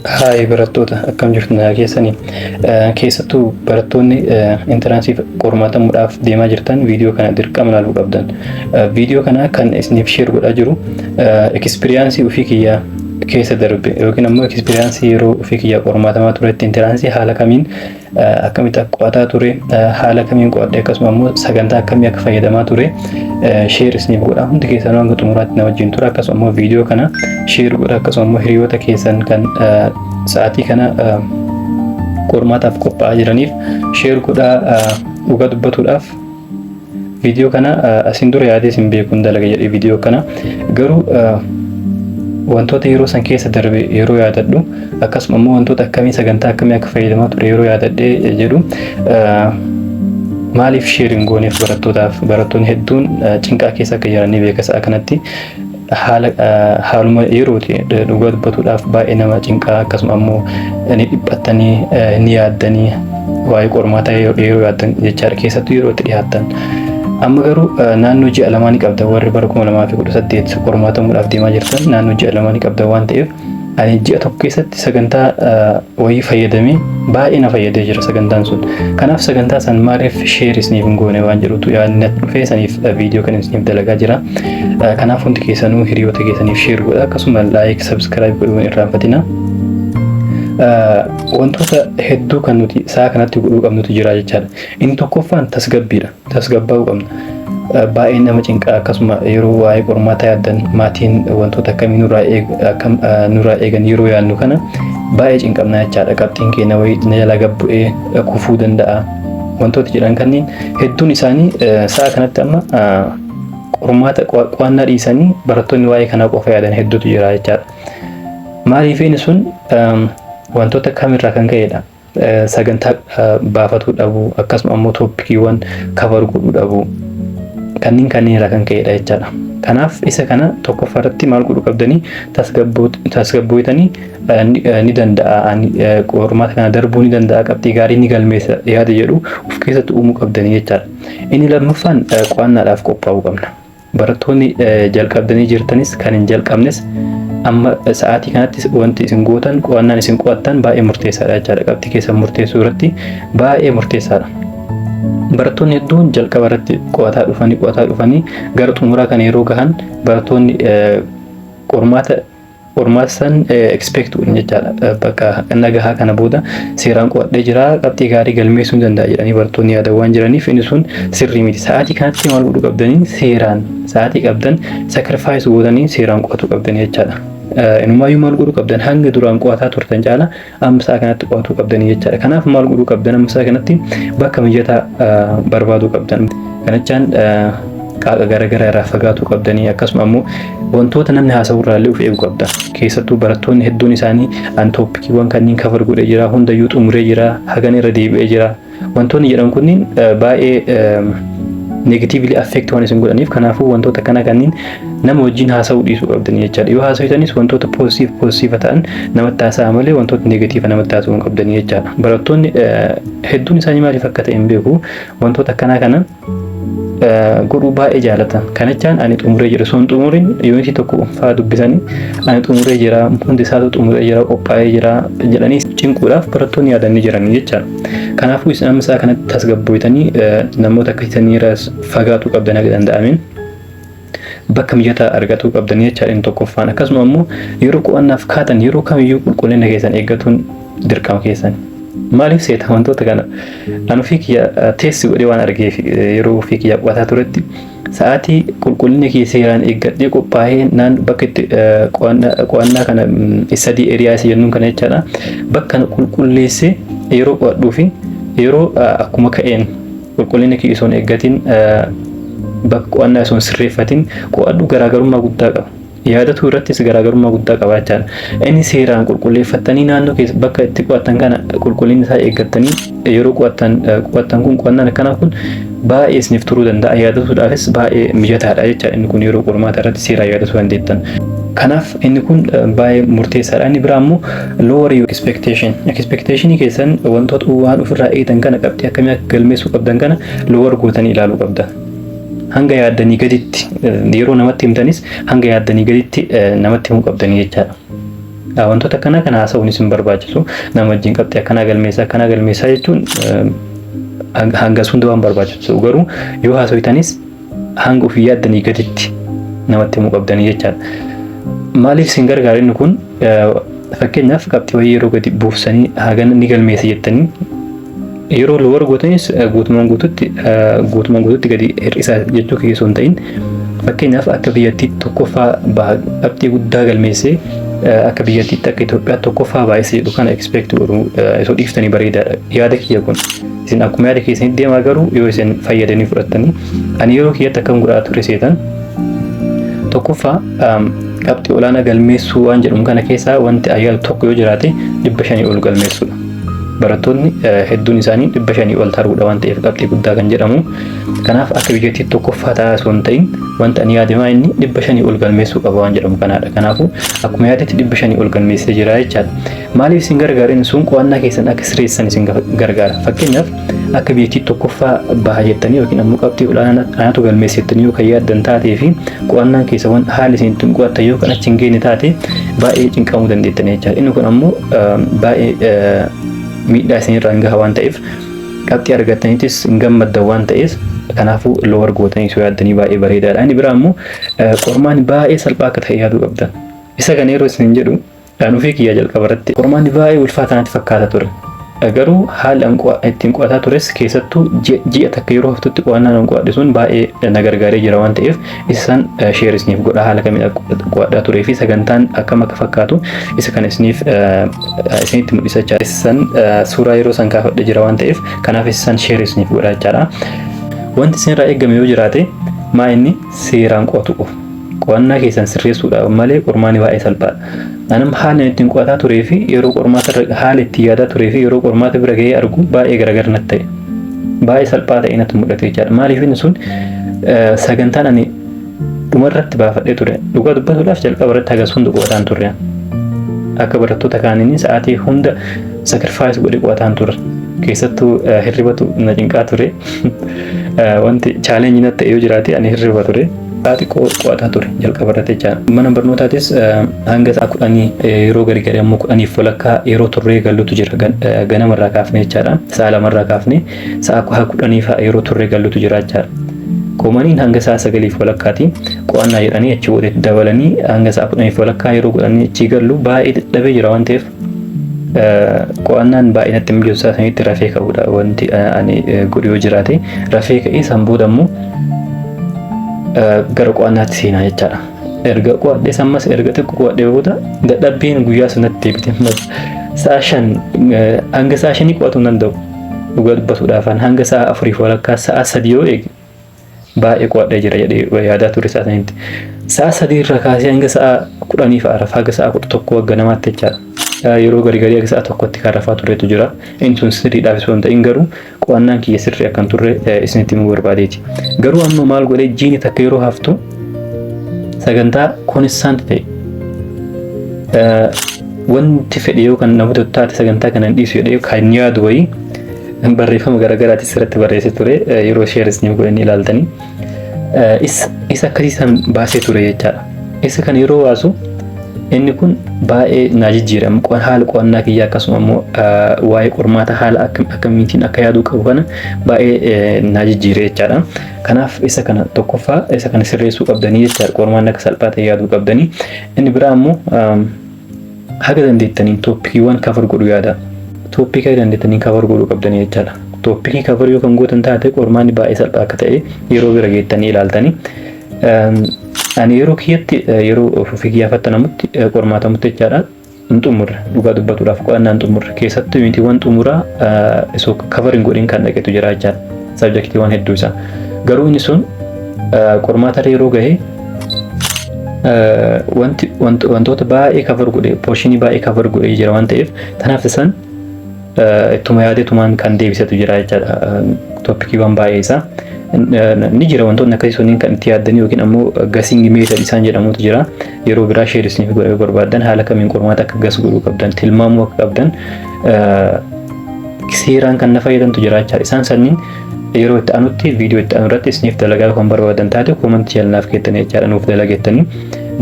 Haay barattoota akkam jirtu nagaa keessanii keessattuu barattoonni Entrance-f qormaatamuudhaaf deemaa jirtan viidiyoo kana dirqama ilaaluu qabdan. Viidiyoo kana kan isiniif share godhaa jiru experience ofii kiyyaa keessa darbe yookiin ammoo experience yeroo ofii kiyyaa qormaatamaa turetti Entrance haala kamiin akkamitti qo'ataa ture, haala kamiin qo'adhe akkasuma ammoo sagantaa akkamii akka fayyadamaa ture share isiniif godha. Hundi keessanuu hanga xumuraatti na wajjin tura. Akkasuma ammoo viidiyoo kana share godha. Akkasuma ammoo hiriyoota keessan kan sa'aatii kana qormaataaf qophaa'aa jiraniif share godha. Dhugaa dubbatuudhaaf viidiyoo kana asin dura yaadee isin beekuun dalaga jedhee viidiyoo kana garuu wantoota yeroo san keessa darbe yeroo yaadadhu akkasuma ammoo wantoota akkamii sagantaa akkamii akka fayyadamaa ture yeroo yaadadhee jedhu maaliif sharing gooneef barattoonni hedduun cinqaa keessa akka jiranii beekasa kanatti haaluma yerooti dhugaa dubbatuudhaaf baay'ee nama cinqaa akkasuma ammoo ni dhiphatanii ni yaaddanii waa'ee qormaataa yeroo yaaddan jechaadha keessattuu yeroo itti dhiyaattan. Amma garuu naannoo ji'a lamaa ni qabda warri bara 2018 qormaatamuudhaaf deemaa jirtan naannoo ji'a lamaa ni qabda waan ta'eef ani ji'a tokko keessatti sagantaa wayii fayyadamee baay'ee na fayyadee jira sagantaan sun. Kanaaf sagantaa san maaliif share isiniif hin goone waan jedhutu yaadni dhufee saniif viidiyoo kan isiniif dalagaa jira. Kanaaf hundi keessanuu hiriyoota keessaniif share godha akkasuma like subscribe godhuun irraanfatina. Wantoota hedduu kan nuti saa kanatti godhuu qabnutu jira jechaadha. Inni tokkoffaan tasgabbiidha. Tasgabbaa'uu qabna. Baay'ee nama cinqaa akkasuma yeroo waa'ee qormaataa yaaddan maatiin wantoota akkamii nurraa eegan yeroo yaadnu kana baay'ee cinqabna jechaadha. Qabxiin keenya wayii jala gabbu'ee kufuu danda'a. Wantoota jedhan kanneen hedduun isaanii saa kanatti amma qormaata qo'annaa dhiisanii barattoonni waa'ee kanaa qofa yaadan hedduutu jira jechaadha. Maaliif inni sun wantoota kamirraa kan ka'edha. Sagantaa baafatuu dhabu akkasuma ammoo tooppikiiwwan cover godhuu dhabu kanneen irraa kan ka'edha jechaadha. Kanaaf isa kana tokkoffaarratti maal godhuu qabdanii tasgabbooytanii ni danda'a qormaata kana darbuu ni danda'a qabxii gaarii ni galmeessa yaada jedhu of keessatti uumuu qabdanii jechaadha. Inni lammaffaan qo'annaadhaaf qophaa'uu qabna. Barattoonni jalqabdanii jirtanis kan hin jalqabnes amma sa'aatii kanatti wanti isin gootan qo'annaan isin qo'attan baay'ee murteessaadha jechaadha. Qabxii keessa murteessuu irratti baay'ee murteessaadha. Barattoonni hedduun jalqaba irratti qo'ataa dhufanii gara xumuraa kana yeroo gahan barattoonni qormaata san expect godhan jechaadha. Bakka nagahaa kana booda seeraan qo'adhee jira qabxii gaarii galmeessuu ni danda'a jedhanii barattoonni yaadan waan jiraniif inni sun sirrii miti. Sa'aatii kanatti maal godhuu qabdanii seeraan sa'aatii qabdan sacrifice gootanii seeraan qo'atuu qabdanii jechaadha. Inumaayyuu maal godhuu qabdan hanga duraan qo'ataa turtan caala amma saa kanatti qo'atuu qabdanii jechaadha. Kanaaf maal godhuu qabdan amma saa kanatti bakka mijataa barbaaduu qabdan. Kanachaan qaaqa garaagaraa irraa fagaatuu qabdanii akkasuma ammoo wantoota namni haasa'u irraallee of eeguu qabda. Keessattuu barattoonni hedduun isaanii tooppikiiwwan kanneen cover godhee jira, hundayyuu xumuree jira, hagan irra deebi'ee jira. Wantoonni jedhan kunniin baay'ee negatively affect waan isin godhaniif kanaafuu wantoota kanneen nama wajjin haasa'uu dhiisuu qabdanii jechaadha. Yoo haasa'itanis wantoota positive ta'an namatti haasa'aa malee wantoota negative namatti haasa'uu hin qabdanii jechaadha. Barattoonni hedduun isaanii maaliif akka ta'e hin beeku wantoota kana godhuu baay'ee jaalatan. Kanachaan ani xumuree jira son xumuriin yuunitii tokko fa'aa dubbisanii ani xumuree jira hundi isaatu xumuree jira qophaa'ee jira jedhanii cinquudhaaf barattoonni yaadanii jiran jechaadha. Kanaafuu isin amma isaa kanatti tasgabbooytanii namoota akkasiitanii irraa fagaatuu qabdan akka danda'ameen bakka mijataa argatuu qabdanii jechaadha inni tokkoffaan. Akkasuma ammoo yeroo qo'annaaf kaatan yeroo kamiyyuu qulqullina keessan eeggatuun dirqama keessan. Maaliif seeta wantoota kana ani ofii kiyya teessi godhee waan argeef yeroo ofii kiyya qo'ataa turetti sa'aatii qulqullinni kee seeraan eeggadhee qophaa'ee bakka itti qo'annaa kana sadii eriyaa isa jennuun kana jechaadha. Bakka qulqulleessee yeroo qo'adhuu fi yeroo akkuma ka'een qulqullinni kee osoo hin eeggatiin bakka qo'annaa osoo hin sirreeffatiin qo'adhu garaagarummaa guddaa qaba. Yaadatu irrattis garaagarummaa guddaa qaba jechaadha. Inni seeraan qulqulleeffatanii naannoo keessa bakka itti qo'attan kana qulqullinni isaa eeggatanii yeroo qo'attan kun qo'annaan akkanaa kun baay'ee isiniif turuu danda'a. Yaadatuudhaafis baay'ee mijataadha jechaadha. Inni kun yeroo qormaata irratti seeraan yaadatuu dandeettan. Kanaaf inni kun baay'ee murteessaadha. Inni biraa immoo lower your expectation. Expectationii keessan wantoota waan ofirraa eegan kana qabxii akkamii akka galmeessuu qabdan kana lower gootanii ilaaluu qabda. hanga yaaddanii gaditti yeroo namatti himtanis hanga yaaddanii gaditti namatti himuu qabdanii jechaadha. Wantoota kana haasa'uun isin barbaachisu. Nama wajjin qabxii akkana galmeessaa jechuun hanga hunda waan barbaachisu. Garuu yoo haasawitanis hanga ofii yaaddanii gaditti namatti himuu qabdanii jechaadha. Maaliif isin gargaara inni kun? Fakkeenyaaf qabxii wayii yeroo gadi buufsanii hagana ni galmeessa jettanii yeroo loowar gootanis guutumaan guututti gadi hir'isaa jechuu keessoo hin ta'in, fakkeenyaaf akka biyyattii tokkoffaa qabxii guddaa galmeessee akka biyyattiitti akka Itoophiyaatti tokkoffaa baay'isee jedhu kana expect godhu osoo dhiiftanii bareedaadha. Yaada kiyya kun isin akkuma yaada keessanii deemaa, garuu yoo isin fayyadanii fudhattanii ani yeroo kiyyatti akkam godhaa ture seetan tokkoffaa qabxii olaanaa galmeessuu waan jedhamu kana keessaa wanti ayyaala tokko yoo jiraate 500 ol galmeessuudha. Barattoonni hedduun isaanii 500 ol taruudha waan ta'eef qabxii guddaa kan jedhamu. Kanaaf akka biyyattii tokkoffaa ta'aa osoo hin ta'in wanta ani yaadamaa inni 500 ol galmeessuu qaba waan jedhamu kanaadha. Kanaafuu akkuma yaadatti 500 ol galmeessee jira jechaadha. Maaliif isin gargaara? Sun qo'annaa keessan akka sirreessan isin gargaara. Fakkeenyaaf akka biyyattii tokkoffaa baha jettanii yookiin ammoo qabxii olaanaatu galmeessettanii yoo kan yaaddan taatee fi qo'annaan keessa waan haalli isin ittiin qo'attan yoo kan achi hin geenye taate baay'ee cinqamuu dandeettanii jechaadha. Inni kun ammoo baay'ee miidhaa isinirraa gaha waan ta'eef qabxii argattaniitis hin gammaddan waan ta'eef kanaafuu loowar gootanii osoo yaaddanii baay'ee bareedaadha. Inni biraa ammoo qormaan baay'ee salphaa akka ta'e yaaduu qabdan. Isa kana yeroo isin jedhu dhufee kiyyaa jalqaba irratti qormaan baay'ee ulfaataa natti fakkaata ture. Garuu haala ittiin qo'ataa tures keessattuu ji'a takka yeroo haftutti qo'annaan qo'adhe sun baay'ee na gargaaree jira waan ta'eef isaan sheerisniif godha haala kamiin qo'adhaa turee fi sagantaan akkam akka fakkaatu isa kana isinitti mul'isachaa isaan suuraa yeroo san kaafadhe jira waan ta'eef kanaaf isaan sheerisniif godha jechaadha. Wanti isinirraa eegame yoo jiraate maa inni seeraan qo'atu qofa. Qo'annaa keessan sirreessuudhaaf malee qormaani baay'ee salphaadha. Anam haala ittiin qo'ataa turee fi yeroo qormaata haala ittiin yaadaa turee fi yeroo qormaata bira gahee argu baay'ee garagar natti ta'e. Baay'ee salphaa ta'e natti mul'ate jechaadha. Maaliif inni sun sagantaan ani dhumarratti baafadhee ture. Dhugaa dubbatuudhaaf jalqaba irratti hagas hunda qo'ataan turre. Akka barattoota kaaniin sa'aatii hunda sacrifice godhee qo'ataan turre. Keessattuu hirribatu na cinqaa ture. Wanti challenge natti ta'e yoo jiraate ani hirriba ture. Sa'aatii qo'ataa ture jalqaba irratti jechaadha. Mana barnootaatis hanga sa'a 10 yeroo gari ammoo 10 walakkaa yeroo turree gallutu jira. Ganamarraa kaafne jechaadha. Sa'a 2 kaafne sa'a 10 fa'a yeroo turree gallutu jira jechaadha. Koomaniin hanga sa'a 9 walakkaati qo'annaa jedhanii achi walitti dabalanii hanga sa'a 10 walakkaa yeroo godhanii achi gallu baay'ee dadhabee jira waan ta'eef qo'annaan baay'ee natti mijeessaa sanitti rafee ka'uudha wanti ani godhu yoo jiraate rafee ka'ee san booda ammoo gara qo'annaatti seenaa jechaadha. Erga qo'adhee sammas erga xiqqoo qo'adhee booda dadhabbiin guyyaa sanatti deebite sa'a 5 hanga sa'a 5 qo'atuu hin danda'u. Dhugaa dubbatuudhaaf hanga sa'a 4 walakkaa sa'a 3 yoo eege baay'ee qo'adhee jira jedhee yaadaa ture sa'a sanitti. Sa'a 3 irraa kaasee hanga sa'a 10 fa'aa rafa hanga sa'a 11 wagga namaatti jechaadha. Yeroo gari hanga sa'a 1tti kan rafaa turetu jira. Inni sun sirriidhaaf osoo hin ta'in garuu qo'annaan kiyya sirrii akkan turre isinitti himuu barbaadeeti. Garuu amma maal godhee jiini takka yeroo haftu sagantaa konistaanti ta'e wanti fedhe yoo kan namoota taate sagantaa kana hin dhiisu jedhee kan yaadu wayii barreeffama garaagaraatti sirratti barreessee ture yeroo sheerisni godhanii ilaaltanii isa akkasiisan baasee ture jechaadha. Isa kan yeroo baasu inni kun baay'ee na jijjiirame haala qo'annaa kiyyaa akkasuma immoo waa'ee qormaata haala akkamiitiin akka yaaduu qabu kana baay'ee na jijjiire jechaadha. Kanaaf isa kana tokkoffaa isa kana sirreessuu qabdanii jechaadha. Qormaan akka salphaa ta'e yaaduu qabdanii. Inni biraa immoo haga dandeettaniin tooppikiiwwan kafar godhu yaada. Tooppikii dandeettaniin kafar godhuu qabdanii jechaadha. Tooppikii kafar yoo kan gootan taate qormaanni baay'ee salphaa akka ta'e yeroo bira geettanii ilaaltanii. Ani yeroo kiyyatti yeroo ofii kiyyafattanamutti qormaatamutti jechaadha. Xumurre dhugaa dubbatuudhaaf qo'annaan xumurre keessattuu yuunitiiwwan xumuraa isoo kafariin godhin kan dhaqetu jira jechaadha. Sabjektiiwwan hedduu isaa. Garuu inni sun qormaata yeroo gahee wantoota baay'ee kafar godhee pooshinii baay'ee kafar godhee jira waan ta'eef tanaaf isaan ittuma yaadetumaan kan deebisatu jira jechaadha. Tooppikiiwwan baay'ee isaa. Ni jira wantoonni akkasii sunniin kan itti yaaddanii yookiin ammoo gasiingi meetod isaan jedhamutu jira. Yeroo biraa sheerisniif godhuu barbaadan haala kamiin qormaata akka gas godhuu qabdan tilmaamuu akka qabdan seeraan kan na fayyadantu jira jechaadha. Isaan sanniin yeroo itti aanutti viidiyoo itti aanu irratti isiniif dalagaa kan barbaadan taate koomantii jalnaaf keettanii jechaadha nuuf dalageettanii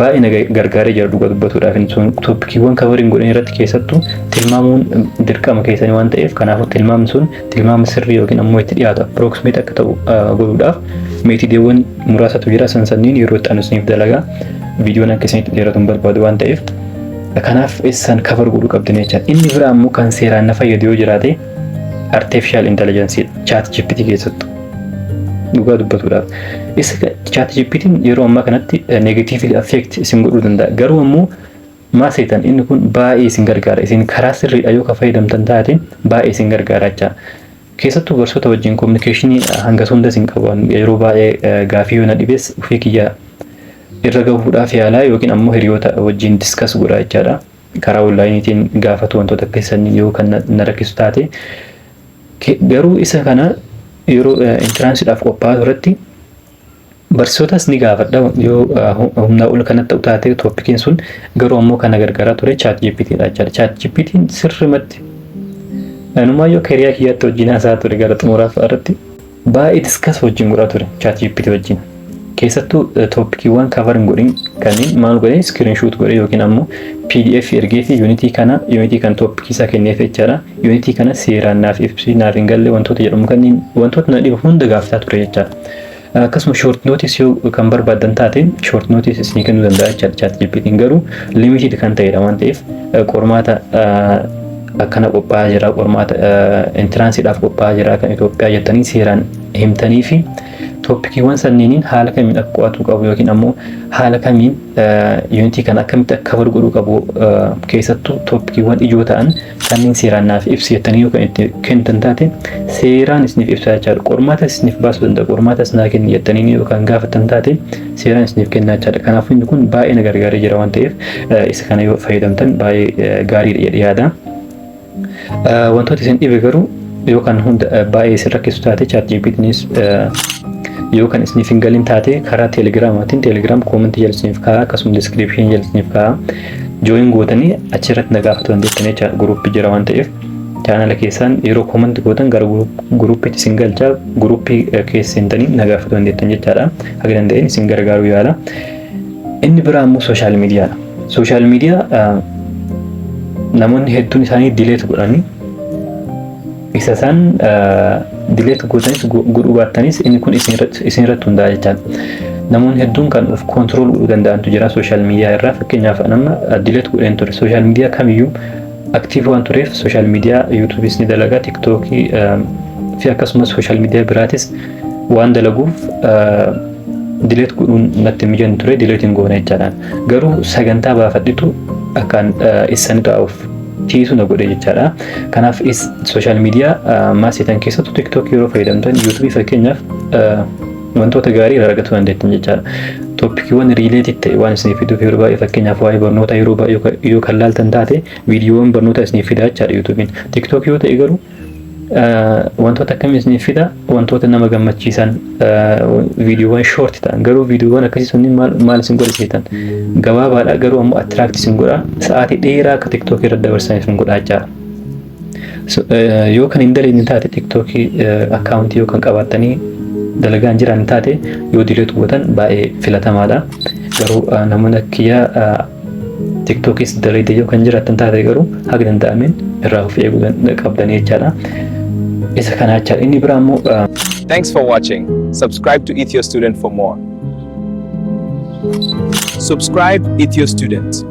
baay'ee na gargaaree jira dhugaa dubbatuudhaaf. Inni tooppikiiwwan kavariin godhan irratti keessattuu tilmaamuun dirqama keessanii waan ta'eef kanaafuu tilmaamni sun tilmaama sirrii yookiin ammoo itti dhiyaatu approximate akka ta'u godhuudhaaf meetiidiiwwan muraasatu jira. Sansanniin yeroo itti aanuusniif dalagaa viidiyoon akka isinitti dheeratu hin barbaadu waan ta'eef kanaaf isaan kavar godhuu qabdanii jecha. Inni biraa ammoo kan seeraan na fayyadu yoo jiraate artificial intelligence chat GPT keessattuu dhugaa dubbatuudhaaf. Isa chat GPT'n yeroo ammaa kanatti negatively affect isin godhuu danda'a. Garuu ammoo maa seetan inni kun baay'ee isin gargaara. Isin karaa sirriidha yoo ka fayyadamtan taate baay'ee isin gargaara jecha. Keessattuu barsoota wajjin communicationii hanga hunda isin qaban yeroo baay'ee gaafii yoo na dhibees ofii kiyya irra gahuudhaaf yaalaa yookiin ammoo hiriyoota wajjin discuss godhaa jechaadha. Karaa onlaayiniitiin gaafatu wantoota keessanii yoo kan na rakkisu taate. Garuu isa kana yeroo entrance-dhaaf qophaa'aa irratti barsiisotas ni gaafadha yoo humna ol kanatti ta'u taate tooppikiin sun garuu ammoo kana gargaaraa ture chat GPT dha jechaadha. Chat GPT'n sirrimatti anumaayyoo kariyaa kiyyaatti wajjin haasaa ture gara xumuraaf irratti baay'ee discuss wajjin godhaa ture chat GPT wajjin. Keessattuu tooppikiiwwan kavarin godhin kanneen maal godhee screenshot godhee yookiin ammoo PDF ergee fi yuunitii kan tooppikii isaa kenneef jechaadha. Yuunitii kana seeraan naaf ibsi naaf hin galle wantoota jedhamu kanneen wantoota na dhiba hunda gaafataa ture jechaadha. Akkasuma short notice yoo kan barbaadan taate short notice isinii kennuu danda'a jechaadha. Chat GPT'n garuu limited kan ta'edha waan ta'eef qormaata akkana qophaa'aa jira, qormaata entrance-dhaaf qophaa'aa jira kan Itoophiyaa jettanii seeraan himtanii fi tooppikiiwwan sanneeniin haala kamiin akka qo'atuu qabu yookiin ammoo haala kamiin yuunitii kan akkamitti akka kavar godhuu qabu keessattuu tooppikiiwwan ijoo ta'an kanneen seeraan naaf ibsi jettanii yoo kan itti kennitan taate seeraan isiniif ibsaa jechaadha. Qormaata isiniif baasuu danda'a. Qormaata isinaa kenni jettanii yookaan gaafatan taate seeraan isiniif kennaa jechaadha. Kanaafuu inni kun baay'ee na gargaaree jira waan ta'eef isa kana yoo fayyadamtan baay'ee gaariidha jedhee yaada. Wantoota isin dhibe garuu yookaan hunda baay'ee isin rakkisu taate chat GPT'nis yookaan isiniif hin galin taate karaa teelegiraamaatiin teelegiraam koomentii jalsiniif kaa'aa akkasuma diskiripshinii jalsiniif kaa'aa jooyin gootanii achirratti na gaafatu dandeettanii jecha guruppii jira waan ta'eef chaanala keessaan yeroo koomentii gootan gara guruppiitti isin galchaa guruppii keessa seentanii na gaafatu dandeettan jechaadha. Haga danda'een isin gargaaruu yaala. Inni biraa ammoo sooshaal miidiyaadha. Sooshaal miidiyaa namoonni hedduun isaanii dileet godhanii isa isaan dileet gootanis godhuu baattanis inni kun isin irratti hundaa'a jechaadha. Namoonni hedduun kan of kontirool godhuu danda'antu jira sooshaal miidiyaa irraa. Fakkeenyaaf nama dileet godheen ture sooshaal miidiyaa kamiyyuu aktiiv waan tureef sooshaal miidiyaa yuutuubis ni dalagaa, tiktookii fi akkasumas sooshaal miidiyaa biraatis waan dalaguuf dileet godhuun natti mijan ture dileetiin goona jechaadha. Garuu sagantaa baafadhitu akkaan isan ta'uuf tiisu na godhe jechaadha. Kanaaf sooshaal miidiyaa maasiitan keessattuu tiktook yeroo fayyadamtan yuutuubii fakkeenyaaf wantoota gaarii irraa argachuu dandeettan jechaadha. Tooppikiiwwan riileetit ta'e waan isiniif fiduuf yeroo baay'ee fakkeenyaaf waa'ee barnoota yeroo baay'ee yoo kan laaltan taate viidiyoowwan barnoota isiniif fida jechaadha yuutuubiin. Tiktook yoo ta'e garuu wantoota akkamii isiniif fida wantoota nama gammachiisan viidiyoowwan shoort ta'an garuu viidiyoowwan akkasii sunniin maal isin godhisiisan gabaabaadha garuu ammoo attract isin godha sa'aatii dheeraa akka tiktook irra dabarsan isin godha jechaadha. Yoo kan hin daleedni taate tiktookii akkaawuntii yoo kan qabaattanii dalagaan jiran taate yoo dileet gootan baay'ee filatamaadha. Garuu namoonni kiyyaa tiktookis daleedee yoo kan jiraattan taate garuu haga danda'ameen irraa of eeguu qabdanii jechaadha. Isa kana jechaadha. Inni biraa immoo Thanks for watching. Subscribe to Ethio Student for more. Subscribe Ethio Student.